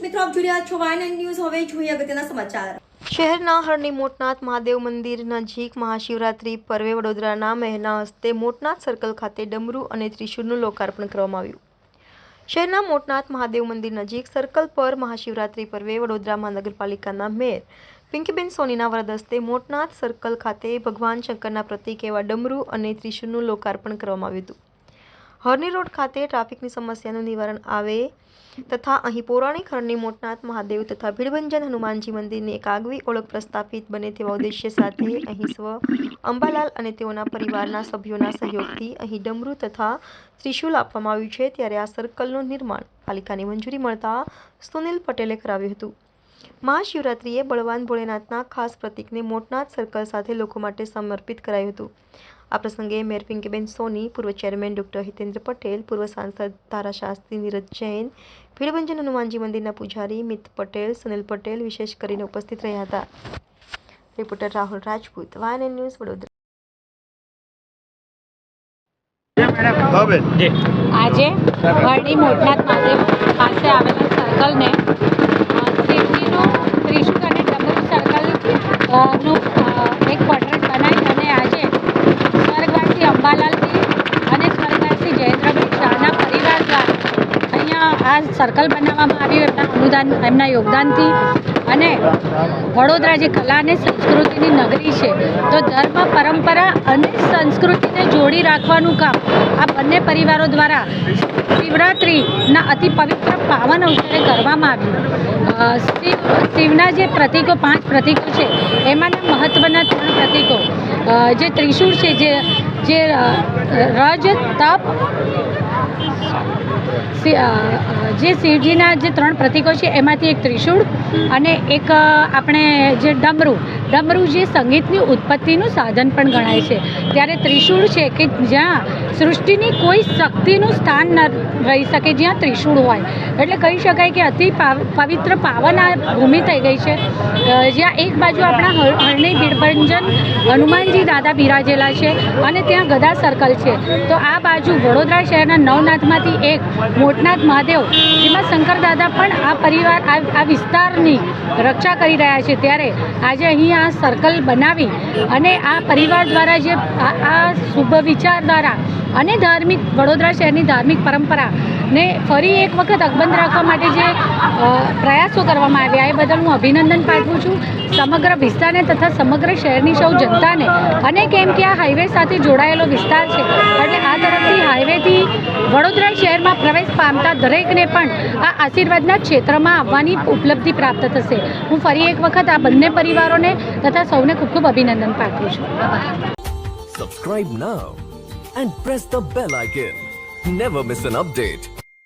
મિત્રો આપ જોઈ રહ્યા છો વાયન ન્યૂઝ। હવે જોઈએ અગત્યના સમાચાર। શહેરના હરણી મોટનાથ મહાદેવ મંદિર નજીક મહાશિવરાત્રી પર્વે વડોદરાના મેયરના હસ્તે મોટનાથ સર્કલ ખાતે ડમરૂ અને ત્રિશૂળનું લોકાર્પણ કરવામાં આવ્યું। શહેરના મોટનાથ મહાદેવ મંદિર નજીક સર્કલ પર મહાશિવરાત્રી પર્વે વડોદરા મહાનગરપાલિકાના મેયર પિંકીબેન સોનીના વરદ હસ્તે મોટનાથ સર્કલ ખાતે ભગવાન શંકરના પ્રતીક એવા ડમરૂ અને ત્રિશૂળનું લોકાર્પણ કરવામાં આવ્યું હતું। હરણી રોડ ખાતે ટ્રાફિકની સમસ્યાનું નિવારણ આવે તથા અહીં પૌરાણિક હરણી મોટનાથ મહાદેવ તથા ભીડભંજન હનુમાનજી મંદિરની એક આગવી ઓળખ પ્રસ્થાપિત બને તેવા ઉદ્દેશ્ય સાથે અહીં સ્વ અંબાલાલ અને તેઓના પરિવારના સભ્યોના સહયોગથી અહીં ડમરૂ તથા ત્રિશૂલ આપવામાં આવ્યું છે। ત્યારે આ સર્કલનું નિર્માણ પાલિકાની મંજૂરી મળતા સુનિલ પટેલે કરાવ્યું હતું। મહાશિવરાત્રિએ બળવાન ભોળેનાથના ખાસ પ્રતીકને મોટનાથ સર્કલ સાથે લોકો માટે સમર્પિત કરાયું હતું। આ પ્રસંગે મેયર પિંકીબેન સોની, પૂર્વ ચેરમેન ડોક્ટર હિતેન્દ્ર પટેલ, પૂર્વ સાંસદ ધારાશાસ્ત્રી નીરજ જૈન, ભીડભંજન હનુમાનજી મંદિરના પૂજારી મિત પટેલ, સુનિલ પટેલ વિશેષ કરીને ઉપસ્થિત રહ્યા હતા। રિપોર્ટર રાહુલ રાજપૂત, વાયન ન્યૂઝ, વડોદરા। આજે હરણી મોટનાથ મહાદેવ પાસે આવેલા સર્કલને શિવજીનું ત્રિશૂળ અને ડમરૂ સર્કલનું એક ક્વાડ્રન્ટ બનાવી અને આજે સ્વર્ગવાસી અંબાલાલજી અને સ્વર્ગવાસી જયેન્દ્રભાઈ શાહના પરિવાર દ્વારા અહીંયા આ સર્કલ બનાવવામાં આવ્યું એમના અનુદાન, એમના યોગદાનથી। અને વડોદરા જે કલા અને સંસ્કૃતિની નગરી છે, તો ધર્મ, પરંપરા અને સંસ્કૃતિને જોડી રાખવાનું કામ આ બંને પરિવારો દ્વારા શિવરાત્રિના અતિ પવિત્ર પાવન અવસરે કરવામાં આવ્યું। શિવના જે પ્રતીકો 5 પ્રતીકો છે એમાંના મહત્ત્વના 3 પ્રતીકો જે ત્રિશૂળ છે, જે રજ, તપ, જે શિવજીના જે 3 પ્રતીકો છે એમાંથી એક ત્રિશૂળ અને એક આપણે જે ડમરૂ જે સંગીતની ઉત્પત્તિનું સાધન પણ ગણાય છે। ત્યારે ત્રિશૂળ છે કે જ્યાં સૃષ્ટિની કોઈ શક્તિનું સ્થાન ન રહી શકે જ્યાં ત્રિશૂળ હોય, એટલે કહી શકાય કે અતિ પવિત્ર પાવન આ ભૂમિ થઈ ગઈ છે, જ્યાં એક બાજુ આપણા હરણી ભીડભંજન હનુમાનજી દાદા બિરાજેલા છે અને ત્યાં ગદા સર્કલ છે, તો આ બાજુ વડોદરા શહેરના નવનાથમાંથી એક મોટનાથ મહાદેવ, જેમાં શંકર દાદા પણ આ પરિવાર આ વિસ્તારની રક્ષા કરી રહ્યા છે। ત્યારે આજે અહીં આ સર્કલ બનાવી અને આ પરિવાર દ્વારા જે આ શુભ વિચાર દ્વારા અને ધાર્મિક વડોદરા શહેરની ધાર્મિક પરંપરાને ફરી એક વખત અકબંધ રાખવા માટે જે પ્રયાસો કરવામાં આવ્યા એ બદલ હું અભિનંદન પાઠવું છું સમગ્ર વિસ્તારને તથા સમગ્ર શહેરની સૌ જનતાને। અને કેમ કે આ હાઈવે સાથે જોડાયેલો વિસ્તાર છે, એટલે આ તરફથી હાઈવેથી વડોદરા શહેરમાં પ્રવેશ પામતા દરેકને પણ આ આશીર્વાદના ક્ષેત્રમાં આવવાની ઉપલબ્ધિ પ્રાપ્ત થશે। હું ફરી એક વખત આ બંને પરિવારોને તથા સૌને ખૂબ ખૂબ અભિનંદન પાઠવું છું। Subscribe now and press the bell icon. Never miss an update.